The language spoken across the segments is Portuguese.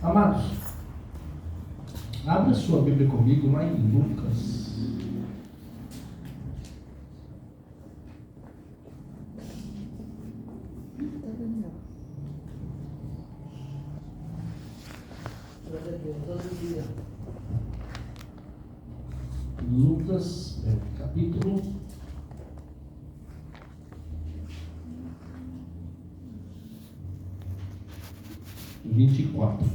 Amados, abra sua Bíblia comigo lá em Lucas. Lucas, capítulo 24.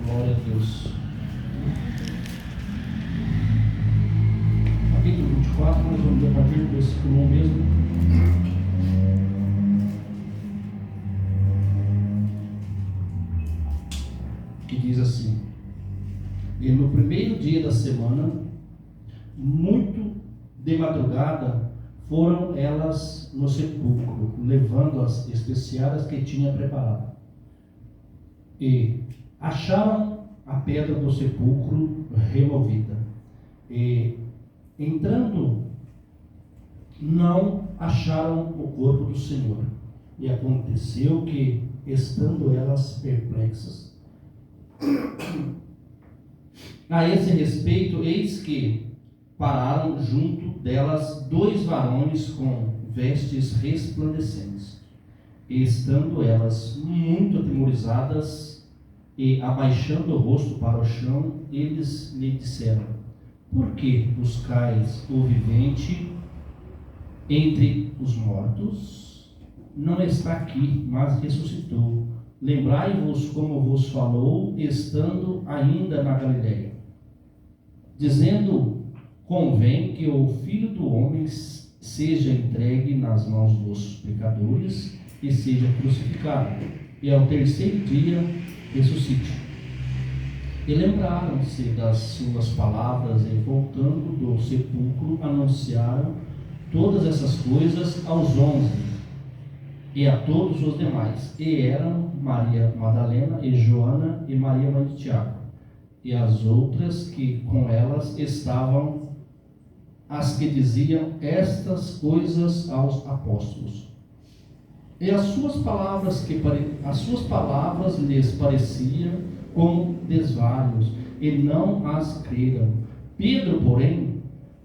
Glória a Deus. Capítulo 24, nós vamos ler a partir do versículo 1 mesmo. Que diz assim: E no primeiro dia da semana, muito de madrugada, foram elas no sepulcro, levando as especiarias que tinha preparado. E acharam a pedra do sepulcro removida. E entrando, não acharam o corpo do Senhor. E aconteceu que, estando elas perplexas, a esse respeito, eis que pararam junto delas 2 varões com vestes resplandecentes. E estando elas muito atemorizadas e abaixando o rosto para o chão, eles lhe disseram: Por que buscais o vivente entre os mortos? Não está aqui, mas ressuscitou. Lembrai-vos como vos falou, estando ainda na Galileia, dizendo: Convém que o Filho do Homem seja entregue nas mãos dos pecadores e seja crucificado, e ao terceiro dia ressuscite. E lembraram-se das suas palavras, e voltando do sepulcro, anunciaram todas essas coisas aos 11 e a todos os demais. E eram Maria Madalena e Joana e Maria mãe de Tiago, e as outras que com elas estavam, as que diziam estas coisas aos apóstolos. E as suas palavras lhes pareciam como desvarios, e não as creram. Pedro, porém,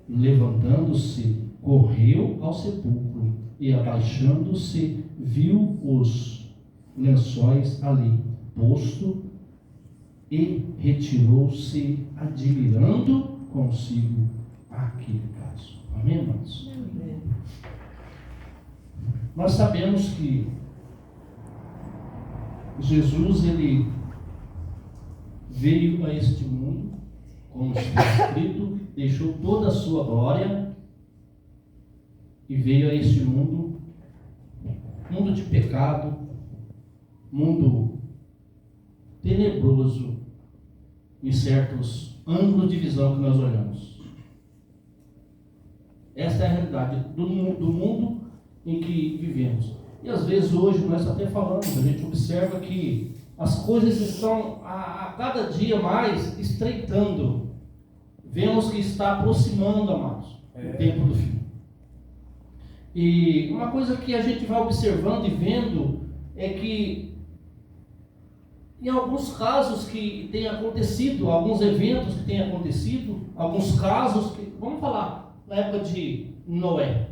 levantando-se, correu ao sepulcro, e abaixando-se, viu os lençóis ali posto, e retirou-se, admirando consigo aquele caso. Amém, irmãos? Amém. Nós sabemos que Jesus, ele veio a este mundo, como está escrito, deixou toda a sua glória e veio a este mundo de pecado, mundo tenebroso em certos ângulos de visão que nós olhamos. Essa é a realidade do mundo em que vivemos. E às vezes hoje nós até falamos, a gente observa que as coisas estão a cada dia mais estreitando. Vemos que está aproximando, amados, o tempo do fim. E uma coisa que a gente vai observando e vendo é que em alguns casos que tem acontecido, alguns eventos que têm acontecido, alguns casos que, vamos falar, na época de Noé,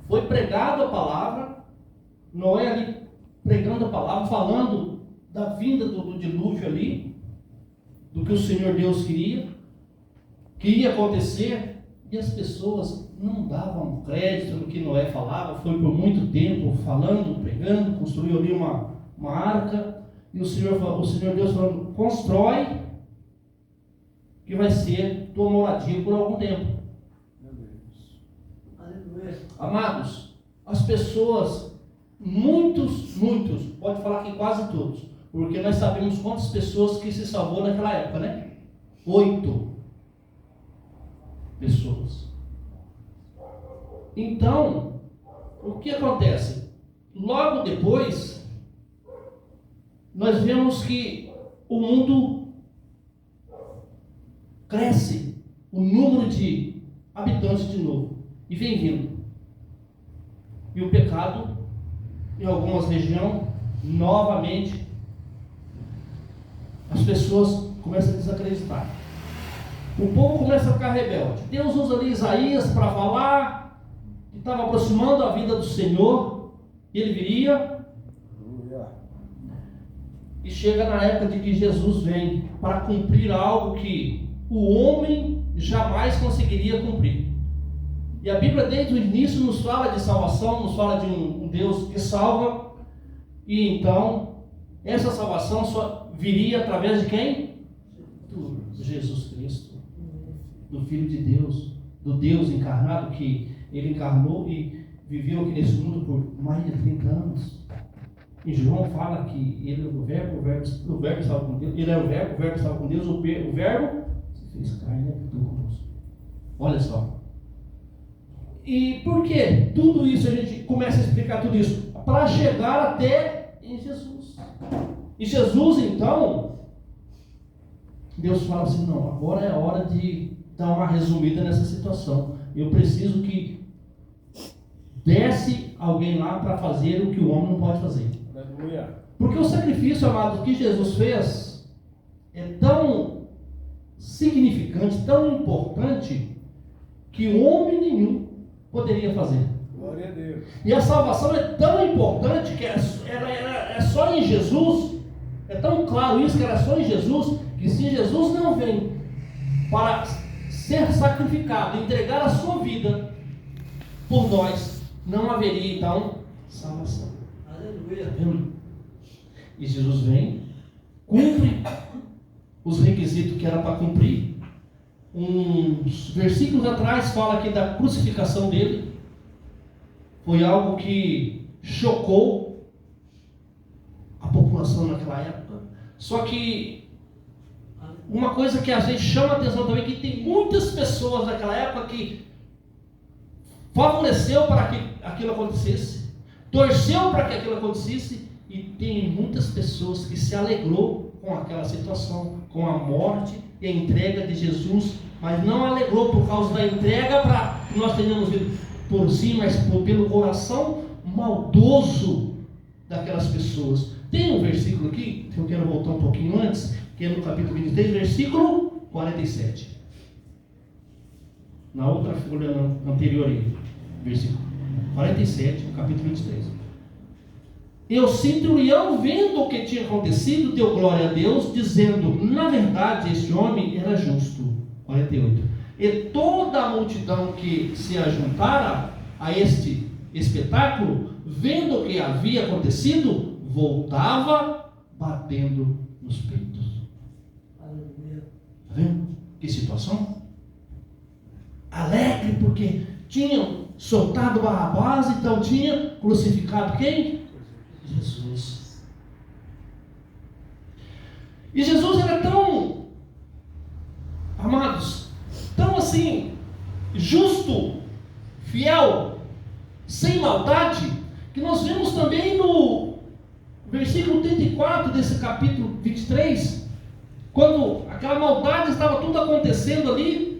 foi pregada a palavra, Noé ali pregando a palavra, falando da vinda do dilúvio ali, do que o Senhor Deus queria, que ia acontecer, e as pessoas não davam crédito no que Noé falava. Foi por muito tempo falando, pregando, construiu ali uma arca, e o Senhor Deus falando: constrói, que vai ser tua moradia por algum tempo. Amados, as pessoas, muitos, pode falar que quase todos, porque nós sabemos quantas pessoas que se salvou naquela época, né? 8 pessoas. Então, o que acontece? Logo depois, nós vemos que o mundo cresce, o número de habitantes de novo, e vem vindo. E o pecado, em algumas regiões, novamente, as pessoas começam a desacreditar. O povo começa a ficar rebelde. Deus usa ali Isaías para falar que estava aproximando a vida do Senhor, ele viria. E chega na época de que Jesus vem para cumprir algo que o homem jamais conseguiria cumprir. E a Bíblia desde o início nos fala de salvação, nos fala de um Deus que salva. E então, essa salvação só viria através de quem? Do Jesus Cristo, do Filho de Deus, do Deus encarnado, que ele encarnou e viveu aqui nesse mundo por mais de 30 anos. E João fala que ele era o verbo estava com Deus, ele era o verbo estava com Deus, o verbo se fez carne e habitou conosco. Olha só. E por que tudo isso, a gente começa a explicar tudo isso? Para chegar até em Jesus. E Jesus, então, Deus fala assim, não, agora é a hora de dar uma resumida nessa situação. Eu preciso que desce alguém lá para fazer o que o homem não pode fazer. Porque o sacrifício, amado, que Jesus fez é tão significante, tão importante, que homem nenhum poderia fazer. Glória a Deus. E a salvação é tão importante que é só em Jesus, é tão claro isso que era só em Jesus, que se Jesus não vem para ser sacrificado, entregar a sua vida por nós, não haveria então salvação. Aleluia. E Jesus vem, cumpre os requisitos que era para cumprir. Uns versículos atrás fala aqui da crucificação dele. Foi algo que chocou a população naquela época. Só que uma coisa que a gente chama a atenção também é que tem muitas pessoas naquela época que favoreceu para que aquilo acontecesse, torceu para que aquilo acontecesse, e tem muitas pessoas que se alegrou com aquela situação, com a morte e a entrega de Jesus, mas não alegrou por causa da entrega para que nós tenhamos vindo por si, mas pelo coração maldoso daquelas pessoas. Tem um versículo aqui, que eu quero voltar um pouquinho antes, que é no capítulo 23, versículo 47. Na outra folha anterior aí, versículo 47, no capítulo 23. E o centurião, vendo o que tinha acontecido, deu glória a Deus, dizendo, na verdade, este homem era justo. 48. E toda a multidão que se ajuntara a este espetáculo, vendo o que havia acontecido, voltava batendo nos peitos. Está vendo? Que situação? Alegre porque tinham soltado Barrabás, então tinha crucificado quem? Jesus. E Jesus era tão, amados, tão assim, justo, fiel, sem maldade, que nós vemos também no versículo 34 desse capítulo 23, quando aquela maldade estava tudo acontecendo ali.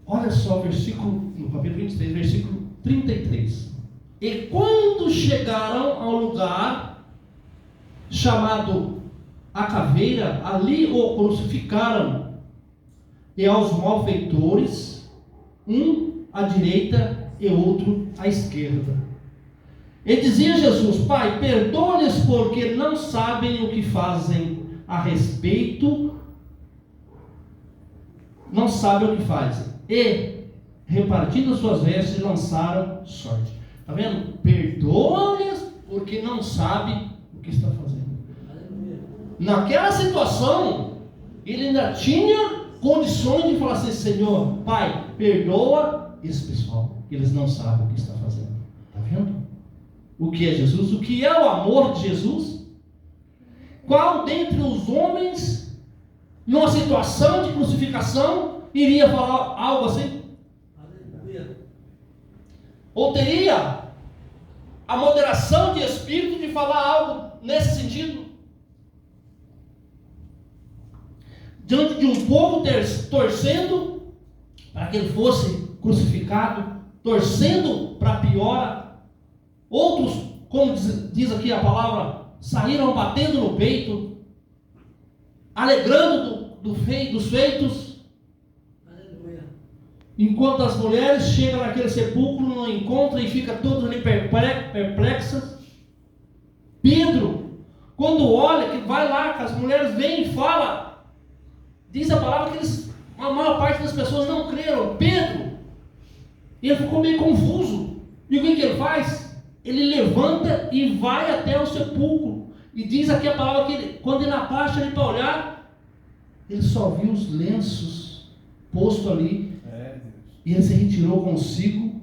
Olha só o versículo, no capítulo 23, versículo 33. E quando chegaram ao lugar chamado A Caveira, ali o crucificaram, e aos malfeitores, um à direita e outro à esquerda. E dizia Jesus, Pai, perdoa-lhes porque não sabem o que fazem a respeito, não sabem o que fazem. E, repartindo suas vestes, lançaram sorte. Está vendo? Perdoa-lhes porque não sabe o que está fazendo. Naquela situação, ele ainda tinha condições de falar assim, Senhor, Pai, perdoa esse pessoal, eles não sabem o que está fazendo. Está vendo? O que é Jesus? O que é o amor de Jesus? Qual dentre os homens, numa situação de crucificação, iria falar algo assim? Aleluia. Ou teria a moderação de espírito de falar algo nesse sentido. Diante de um povo torcendo para que ele fosse crucificado, torcendo para pior. Outros, como diz aqui a palavra, saíram batendo no peito, alegrando dos feitos. Aleluia. Enquanto as mulheres chegam naquele sepulcro, não encontram e ficam todas ali perplexas. Pedro, quando olha, que vai lá, que as mulheres vêm e falam, diz a palavra que a maior parte das pessoas não creram. Pedro, ele ficou meio confuso. E o que ele faz? Ele levanta e vai até o sepulcro. E diz aqui a palavra que ele, quando ele abaixa ali para olhar, ele só viu os lenços postos ali. E ele se retirou consigo.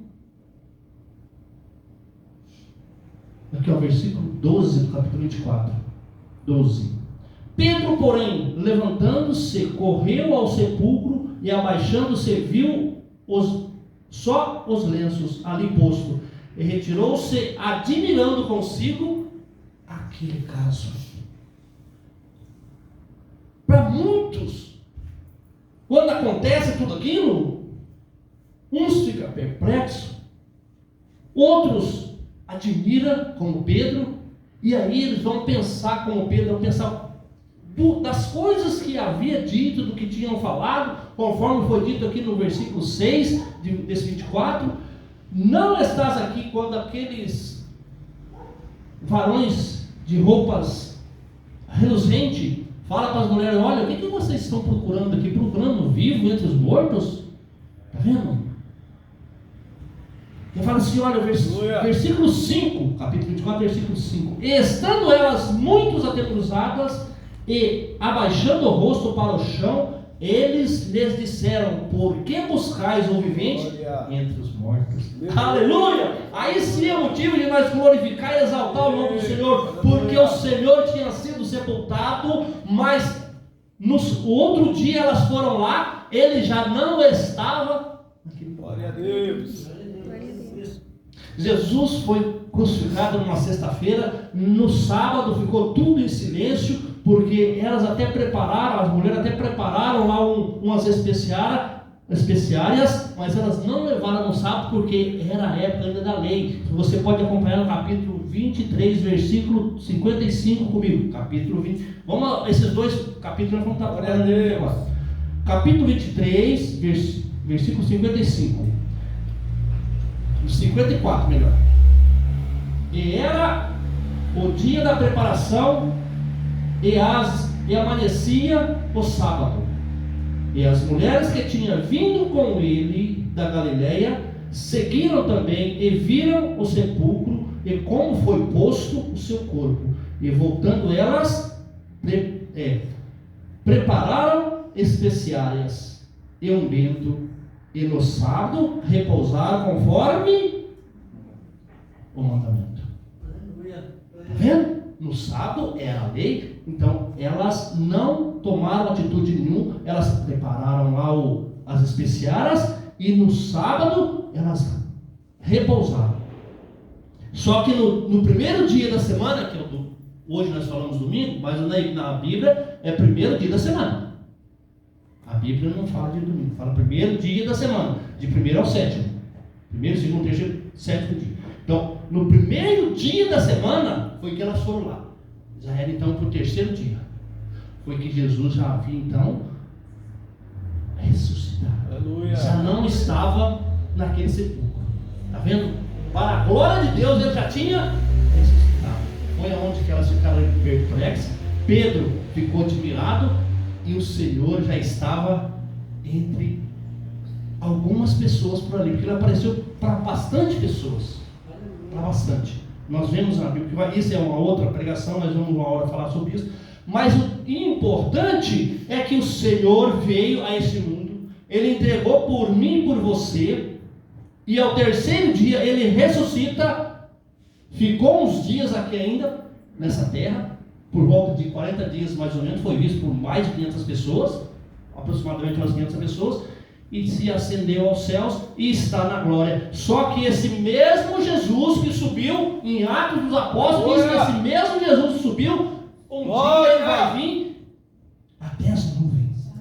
Aqui é o versículo 12 do capítulo 24. 12. Pedro, porém, levantando-se, correu ao sepulcro e abaixando-se, viu só os lenços ali postos. E retirou-se, admirando consigo aquele caso. Para muitos, quando acontece tudo aquilo, uns ficam perplexos, outros admiram como Pedro, e aí eles vão pensar como Pedro, vão pensar das coisas que havia dito, do que tinham falado, conforme foi dito aqui no versículo 6 desse 24. Não estás aqui quando aqueles varões de roupas reluzentes falam para as mulheres: olha, o que vocês estão procurando aqui? Procurando vivo entre os mortos? Está vendo? Ele fala assim, olha, versículo 5, capítulo 24, versículo 5. E estando elas muito atemorizadas e abaixando o rosto para o chão, eles lhes disseram: por que buscais o vivente entre os mortos? Aleluia! Aí sim é motivo de nós glorificar e exaltar o nome do Senhor, porque o Senhor tinha sido sepultado, mas no outro dia elas foram lá, ele já não estava naquele. Glória a Deus! Jesus foi crucificado numa sexta-feira, no sábado ficou tudo em silêncio, porque elas até prepararam, as mulheres até prepararam lá umas especiárias, mas elas não levaram no sábado, porque era a época ainda da lei. Você pode acompanhar no capítulo 23, versículo 55 comigo. Capítulo 20. Vamos, esses dois capítulos vamos estar trabalhando nele agora. Capítulo 23, versículo 55. 54, melhor. E era o dia da preparação, e amanhecia o sábado. E as mulheres que tinham vindo com ele da Galileia seguiram também e viram o sepulcro e como foi posto o seu corpo. E voltando elas, prepararam especiarias e unguento, e no sábado repousaram conforme o mandamento. Está vendo? No sábado era a lei, então elas não tomaram atitude nenhuma, elas prepararam lá as especiárias e no sábado elas repousaram. Só que no primeiro dia da semana, que hoje nós falamos domingo, mas na Bíblia é primeiro dia da semana. A Bíblia não fala de domingo, fala primeiro dia da semana, de primeiro ao sétimo. Primeiro, segundo, terceiro, sétimo dia. Então, no primeiro dia da semana, foi que elas foram lá. Já era então para o terceiro dia. Foi que Jesus já havia então ressuscitado. Aleluia. Já não estava naquele sepulcro. Está vendo? Para a glória de Deus, ele já tinha ressuscitado. Foi aonde que elas ficaram perplexas. Pedro ficou admirado. E o Senhor já estava entre algumas pessoas por ali, porque ele apareceu para bastante pessoas. Para bastante. Nós vemos na Bíblia, isso é uma outra pregação, nós vamos uma hora falar sobre isso. Mas o importante é que o Senhor veio a este mundo, ele entregou por mim e por você, e ao terceiro dia ele ressuscita, ficou uns dias aqui ainda nessa terra. Por volta de 40 dias mais ou menos, foi visto por mais de 500 pessoas, aproximadamente umas 500 pessoas, e se ascendeu aos céus e está na glória. Só que esse mesmo Jesus que subiu em Atos dos Apóstolos, diz que esse mesmo Jesus que subiu, um dia ele vai vir até as nuvens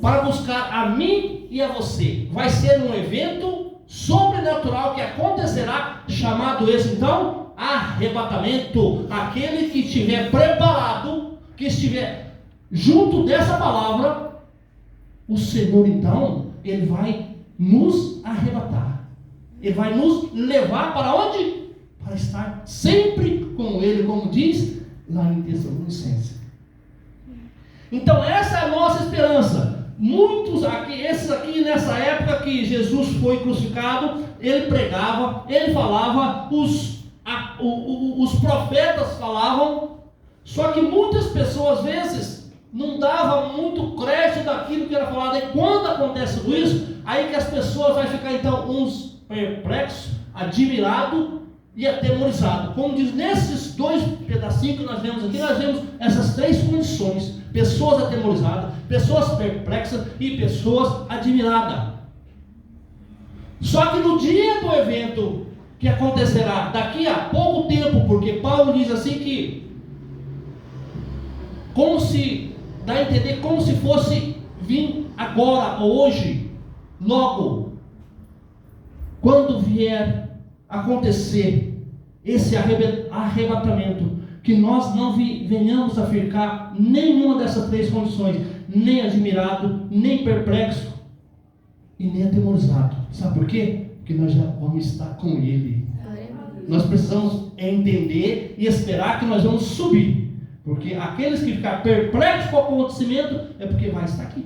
para buscar a mim e a você. Vai ser um evento sobrenatural que acontecerá, chamado esse então arrebatamento. Aquele que estiver preparado, que estiver junto dessa palavra, o Senhor então, Ele vai nos arrebatar. Ele vai nos levar para onde? Para estar sempre com Ele, como diz lá em Tessalonicenses. Então essa é a nossa esperança. Muitos aqui, esses aqui nessa época que Jesus foi crucificado, Ele pregava, Ele falava, os profetas falavam, só que muitas pessoas às vezes não davam muito crédito daquilo que era falado. E quando acontece tudo isso, aí que as pessoas vão ficar então uns perplexos, admirados e atemorizados. Como diz nesses dois pedacinhos que nós vemos aqui, nós vemos essas três condições: pessoas atemorizadas, pessoas perplexas e pessoas admiradas. Só que no dia do evento que acontecerá daqui a pouco tempo, porque Paulo diz assim que como se dá a entender como se fosse vir agora ou hoje, logo, quando vier acontecer esse arrebatamento, que nós não venhamos a ficar nenhuma dessas três condições, nem admirado, nem perplexo e nem atemorizado. Sabe por quê? Porque nós já vamos estar com Ele. Nós precisamos entender e esperar que nós vamos subir. Porque aqueles que ficarem perplexos com o acontecimento é porque vai estar aqui.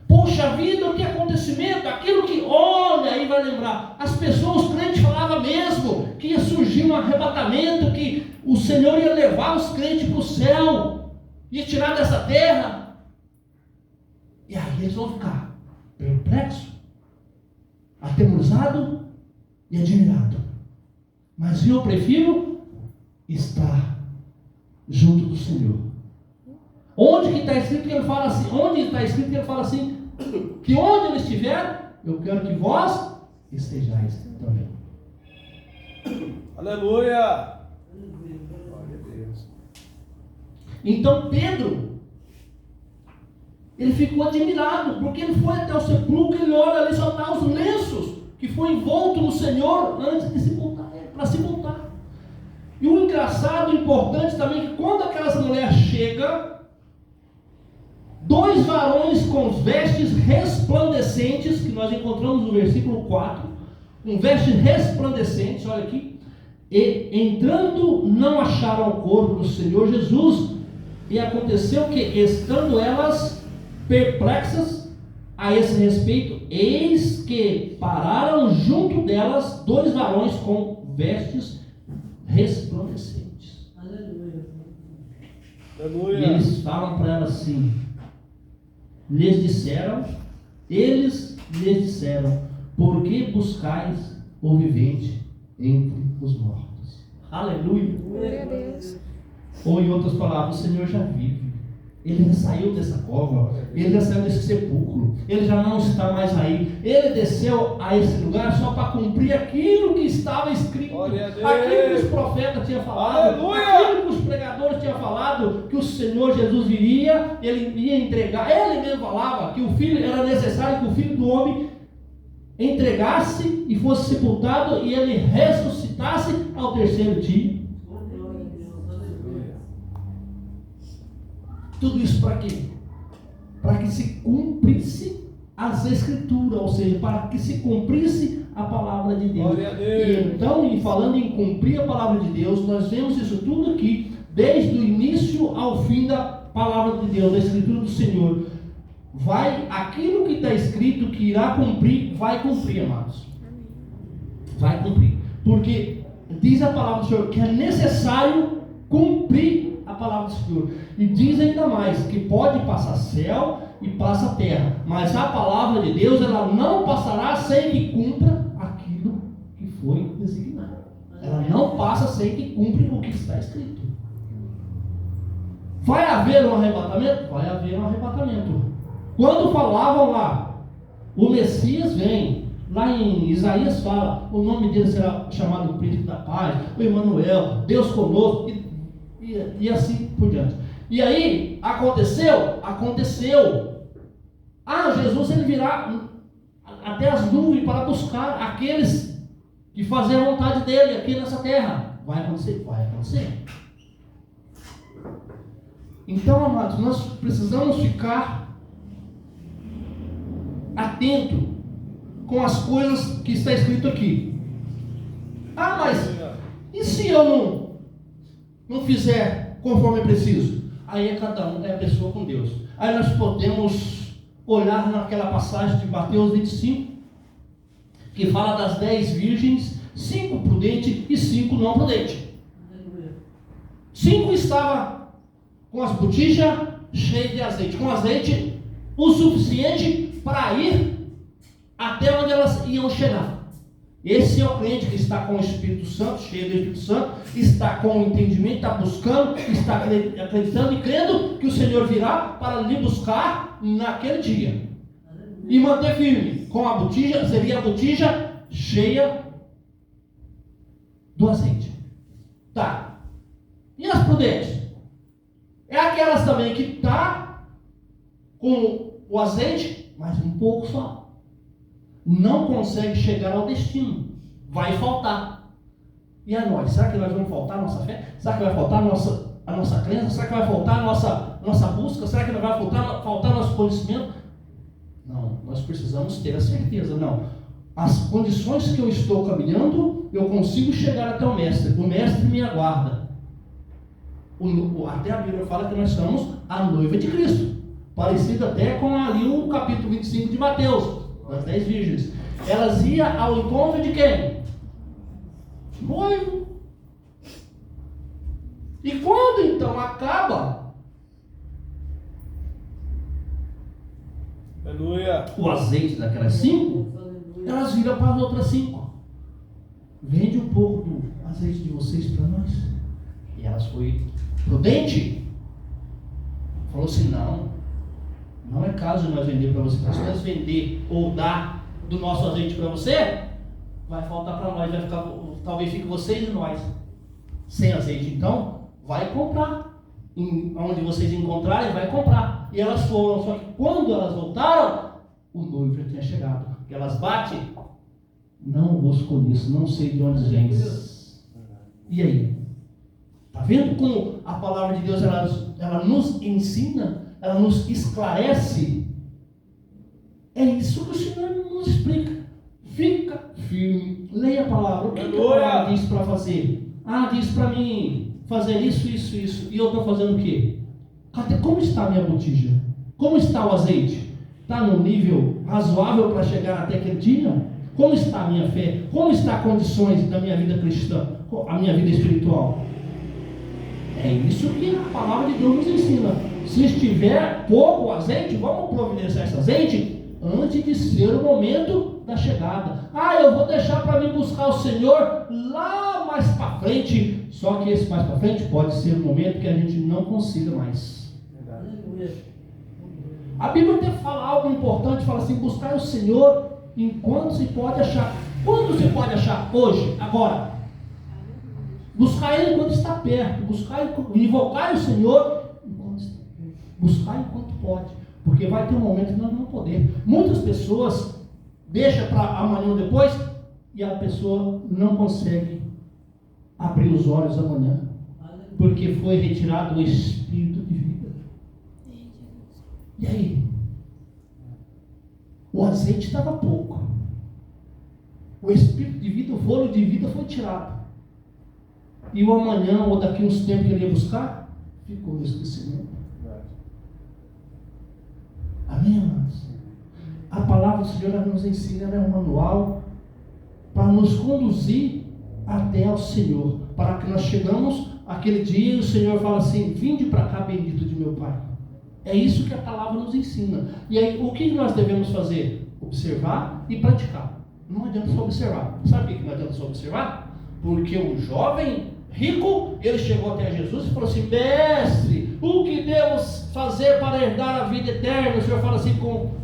Poxa vida, que acontecimento, aquilo que, olha, aí vai lembrar. As pessoas, os crentes falavam mesmo que ia surgir um arrebatamento, que o Senhor ia levar os crentes para o céu, ia tirar dessa terra. E aí eles vão ficar perplexos, atemorizados e admirados. Mas eu prefiro estar junto do Senhor. Onde que está escrito que Ele fala assim? Onde está escrito que Ele fala assim? Que onde Ele estiver, eu quero que vós estejais também. Aleluia! Então Pedro, ele ficou admirado, porque ele foi até o sepulcro, ele olha ali, só está os lenços que foi envolto no Senhor antes de sepultar, para sepultar. E o engraçado, o importante também, é que quando aquela mulher chega, dois varões com vestes resplandecentes, que nós encontramos no versículo 4, com vestes resplandecentes, olha aqui, e entrando não acharam o corpo do Senhor Jesus, e aconteceu que, estando elas perplexas a esse respeito, eis que pararam junto delas dois varões com vestes resplandecentes. Aleluia. E eles falam para ela assim, eles lhes disseram, por que buscais o vivente entre os mortos? Aleluia. Glória a Deus. Ou em outras palavras, o Senhor já vive. Ele já saiu dessa cova, ele já saiu desse sepulcro, ele já não está mais aí. Ele desceu a esse lugar só para cumprir aquilo que estava escrito, aquilo que os profetas tinham falado, aquilo que os pregadores tinham falado, que o Senhor Jesus viria, ele ia entregar. Ele mesmo falava que o filho, era necessário que o Filho do Homem entregasse e fosse sepultado e ele ressuscitasse ao terceiro dia. Tudo isso para quê? Para que se cumprisse as Escrituras, ou seja, para que se cumprisse a palavra de Deus. E então, falando em cumprir a palavra de Deus, nós vemos isso tudo aqui, desde o início ao fim da palavra de Deus, da Escritura do Senhor. Aquilo que está escrito que irá cumprir, vai cumprir, amados. Vai cumprir. Porque diz a palavra do Senhor que é necessário cumprir a palavra do Senhor. E diz ainda mais, que pode passar céu e passa terra, mas a palavra de Deus, ela não passará sem que cumpra aquilo que foi designado. Ela não passa sem que cumpra o que está escrito. Vai haver um arrebatamento? Vai haver um arrebatamento. Quando falavam lá, o Messias vem, lá em Isaías fala, o nome dele será chamado Príncipe da Paz, o Emanuel, Deus conosco, e assim por diante. E aí, aconteceu. Jesus ele virá até as nuvens para buscar aqueles que fazem a vontade dele aqui nessa terra. Vai acontecer? Vai acontecer. Então, amados, nós precisamos ficar atento com as coisas que está escrito aqui. Mas e se eu não fizer conforme é preciso? Aí é cada um, é a pessoa com Deus. Aí nós podemos olhar naquela passagem de Mateus 25, que fala das 10 virgens, 5 prudentes e 5 não prudentes. 5 estavam com as botijas cheias de azeite, com azeite o suficiente para ir até onde elas iam chegar. Esse é o crente que está com o Espírito Santo, cheio do Espírito Santo, está com o entendimento, está buscando, está acreditando e crendo que o Senhor virá para lhe buscar naquele dia. E manter firme com a botija, seria a botija cheia do azeite. Tá. E as prudentes? É aquelas também que está com o azeite, mas um pouco só. Não consegue chegar ao destino, vai faltar. E a nós? Será que nós vamos faltar a nossa fé? Será que vai faltar a nossa crença? Será que vai faltar a nossa busca? Será que não vai faltar nosso conhecimento? Não, nós precisamos ter a certeza. Não, as condições que eu estou caminhando, eu consigo chegar até o Mestre me aguarda. Até a Bíblia fala que nós somos a noiva de Cristo, parecido até com ali o capítulo 25 de Mateus. Das 10 virgens, elas iam ao encontro de quem? Noivo. E quando então acaba o azeite daquelas 5, elas viram para as outras 5. Vende um pouco do azeite de vocês para nós. E elas foi prudente. Falou assim: não é caso de nós vender para você. Se nós vender ou dar do nosso azeite para você, vai faltar para nós, vai ficar, talvez fique vocês e nós sem azeite. Então, vai comprar. Onde vocês encontrarem, vai comprar. E elas foram, só que quando elas voltaram, o noivo já tinha chegado. Porque elas batem, não vos conheço, não sei de onde vens. E aí? Está vendo como a palavra de Deus ela nos ensina? Ela nos esclarece. É isso que o Senhor nos explica. Fica firme, leia a palavra. O que a palavra diz para fazer? Diz para mim fazer isso. E eu estou fazendo o quê? Como está a minha botija? Como está o azeite? Está num nível razoável para chegar até aquele dia? Como está a minha fé? Como estão as condições da minha vida cristã? A minha vida espiritual? É isso que a palavra de Deus nos ensina. Se estiver pouco azeite, vamos providenciar esse azeite antes de ser o momento da chegada. Eu vou deixar para mim buscar o Senhor lá mais para frente. Só que esse mais para frente pode ser o momento que a gente não consiga mais. A Bíblia até fala algo importante, fala assim: buscar o Senhor enquanto se pode achar. Quando se pode achar? Hoje, agora. Buscar Ele enquanto está perto, invocar o Senhor enquanto está perto, buscar enquanto pode, porque vai ter um momento que nós não vamos poder. Muitas pessoas deixam para amanhã ou depois, e a pessoa não consegue abrir os olhos amanhã, porque foi retirado o espírito de vida. E aí? O azeite estava pouco, o espírito de vida, o fôlego de vida foi tirado. E o amanhã, ou daqui uns tempos que ele ia buscar, ficou no esquecimento. Amém, amados? A palavra do Senhor nos ensina, é um manual para nos conduzir até ao Senhor, para que nós chegamos aquele dia e o Senhor fala assim: vinde para cá, bendito de meu Pai. É isso que a palavra nos ensina. E aí, o que nós devemos fazer? Observar e praticar. Não adianta só observar. Sabe por que não adianta só observar? Porque o jovem rico, ele chegou até Jesus e falou assim: mestre, o que devo fazer para herdar a vida eterna? O Senhor fala assim: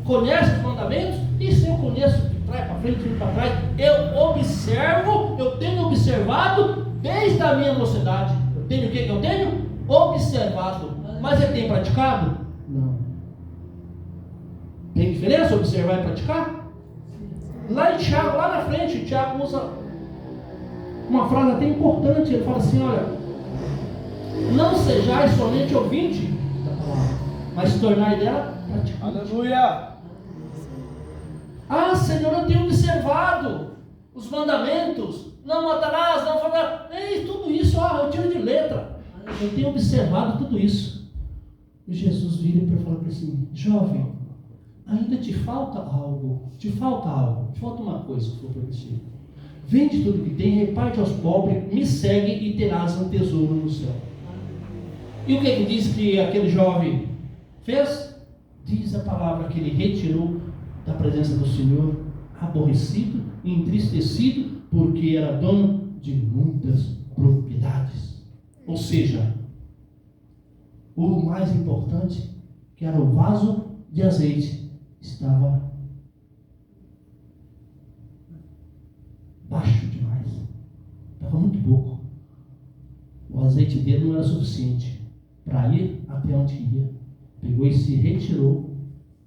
conhece os mandamentos? Isso eu conheço, de trás para frente, de frente para trás. Eu tenho observado desde a minha mocidade. Eu tenho o que eu tenho? Observado. Mas ele tem praticado? Não. Tem diferença observar e praticar? Lá em Tiago, lá na frente, Tiago usa uma frase até importante. Ele fala assim: olha, não sejais somente ouvinte da palavra, mas tornai dela praticante. Aleluia! Ah, Senhor, eu tenho observado os mandamentos. Não matarás, não farás. Tudo isso, eu tiro de letra. Eu tenho observado tudo isso. E Jesus vira para falar para assim: jovem, ainda te falta algo. Te falta uma coisa. Falou para você: vende tudo que tem, reparte aos pobres, me segue e terás um tesouro no céu. E o que diz que aquele jovem fez? Diz a palavra que ele retirou da presença do Senhor, aborrecido e entristecido, porque era dono de muitas propriedades. Ou seja, o mais importante, que era o vaso de azeite, estava baixo demais, estava muito pouco. O azeite dele não era suficiente para ir até onde ia. Pegou e se retirou,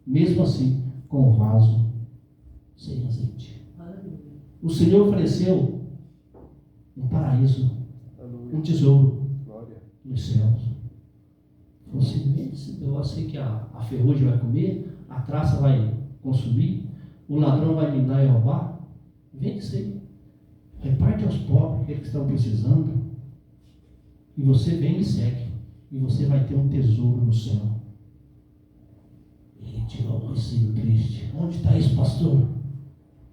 mesmo assim, com o vaso sem azeite. O Senhor ofereceu um paraíso, um tesouro nos céus. Falou assim: esse negócio aí que a ferrugem vai comer, a traça vai consumir, o ladrão vai me dar e roubar, vende isso aí, reparte aos pobres, aqueles que estão precisando, e você vem e segue, e você vai ter um tesouro no céu. E tirou o receio triste. Onde está isso, pastor?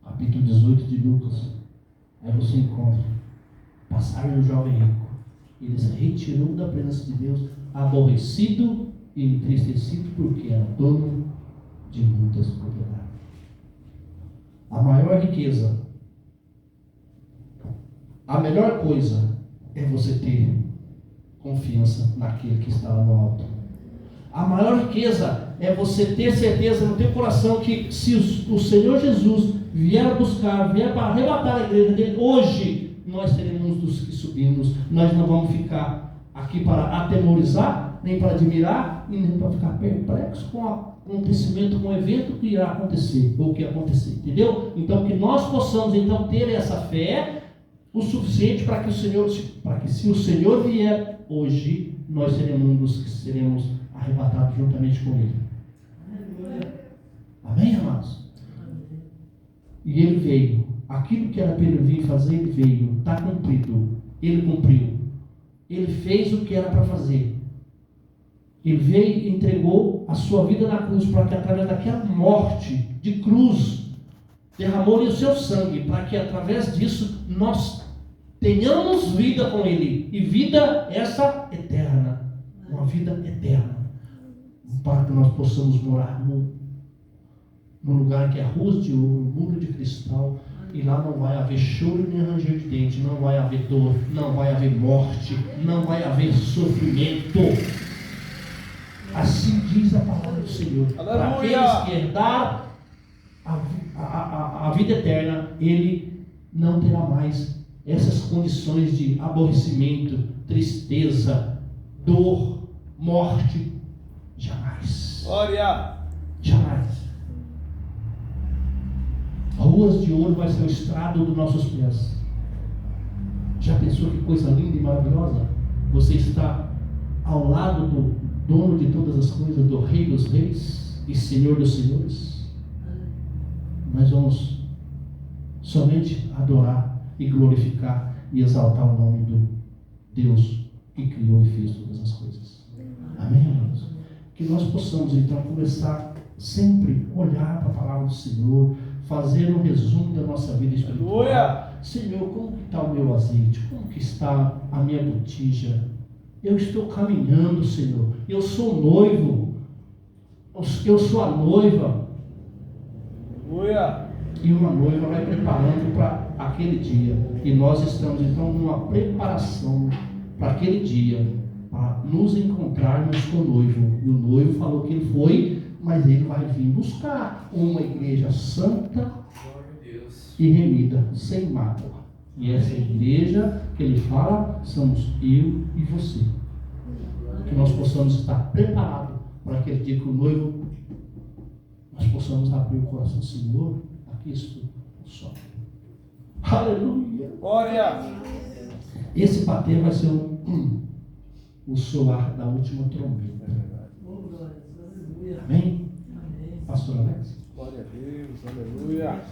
Capítulo 18 de Lucas. Aí você encontra passagem do jovem rico. Ele se retirou da presença de Deus, aborrecido e entristecido, porque era dono de muitas propriedades. A maior riqueza, a melhor coisa é você ter confiança naquele que está lá no alto. A maior riqueza é você ter certeza no teu coração que se o Senhor Jesus vier buscar, vier para arrebatar a igreja dele, hoje nós seremos dos que subimos. Nós não vamos ficar aqui para atemorizar, nem para admirar, e nem para ficar perplexos com o acontecimento, com o evento que irá acontecer, ou que acontecer, entendeu? Então que nós possamos então ter essa fé o suficiente para que se o Senhor vier hoje, nós seremos um dos que seremos arrebatados juntamente com Ele. Amém, amados? E Ele veio. Aquilo que era para Ele vir fazer, Ele veio. Está cumprido. Ele cumpriu. Ele fez o que era para fazer. Ele veio e entregou a sua vida na cruz, para que através daquela morte de cruz, derramou-lhe o seu sangue, para que através disso nós tenhamos vida com Ele. E vida essa eterna. Uma vida eterna. Para que nós possamos morar no lugar que é ruas de ouro, muro de cristal, e lá não vai haver choro nem ranger de dente, não vai haver dor, não vai haver morte, não vai haver sofrimento. Assim diz a palavra do Senhor. Para aqueles que herdar a vida eterna, ele não terá mais essas condições de aborrecimento, tristeza, dor, morte. Jamais. Glória! Jamais. Ruas de ouro vai ser o estrado dos nossos pés. Já pensou que coisa linda e maravilhosa? Você está ao lado do dono de todas as coisas, do Rei dos Reis e Senhor dos Senhores. Nós vamos somente adorar e glorificar e exaltar o nome do Deus que criou e fez todas as coisas. Amém, amados? Que nós possamos então começar sempre a olhar para a palavra do Senhor, fazer um resumo da nossa vida espiritual. Aleluia! Senhor, como que está o meu azeite? Como que está a minha botija? Eu estou caminhando, Senhor. Eu sou noivo. Eu sou a noiva. Aleluia! E uma noiva vai preparando para aquele dia. E nós estamos então numa preparação para aquele dia, para nos encontrarmos com o noivo. E o noivo falou que ele foi, mas ele vai vir buscar uma igreja santa e remida, sem mácula. E essa igreja que ele fala, somos eu e você. Que nós possamos estar preparados para aquele dia que o noivo, nós possamos abrir o coração, Senhor, aqui estou, só. Aleluia. Glória. Esse bater vai ser o soar da última trombeta. Amém? Pastor Alex? Glória a Deus, aleluia.